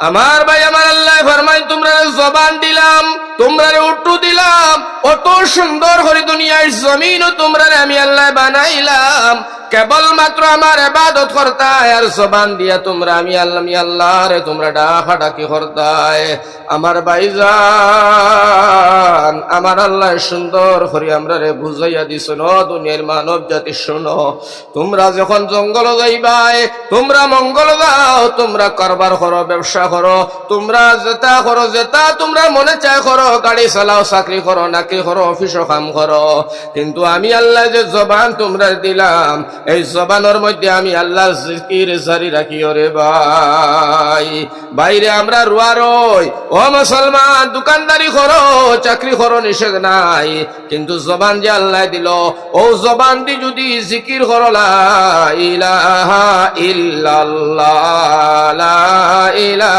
আমার ভাই আমার আল্লাহ ফরমায় তোমরা জবান দিলাম, তোমরা উট্টু দিলাম, অত সুন্দর করে দুনিয়ার জমিনও তোমরা আমি আল্লাহ বানাইলাম কেবলমাত্র আমার ইবাদত করতায়, আর জবান দিয়া তোমরা আমি আল্লাহ রে তোমরা ডাকাডাকি করতায়। আমার ভাইজান আমার আল্লাহ সুন্দর করে আমরা রে বুঝাইয়া দিছ ন দুনিয়ার মানব জাতি, শোনো তোমরা যখন জঙ্গল যাইবাই তোমরা মঙ্গল দাও, তোমরা কারবার করো, ব্যবসা করো, তোমরা যেটা করো, যেটা তোমরা মনে চায় করো, গাড়ি চালাও, চাকরি করো, নাকি করো, অফিসও কাম করো, কিন্তু আমি আল্লাহ যে জবান তোমরা দিলাম এই জবানের মধ্যে আমি আল্লাহ জিকির জারি রাখিও রে ভাই। বাইরে আমরা রুয়ারই ও মুসলমান, দোকানদারি করো, চাকরি করো, নিষেধ নাই, কিন্তু জবান যে আল্লাহ দিল ও জবান দি যদি জিকির করো লা ইলাহা ইল্লাল্লাহ, লা ইলাহা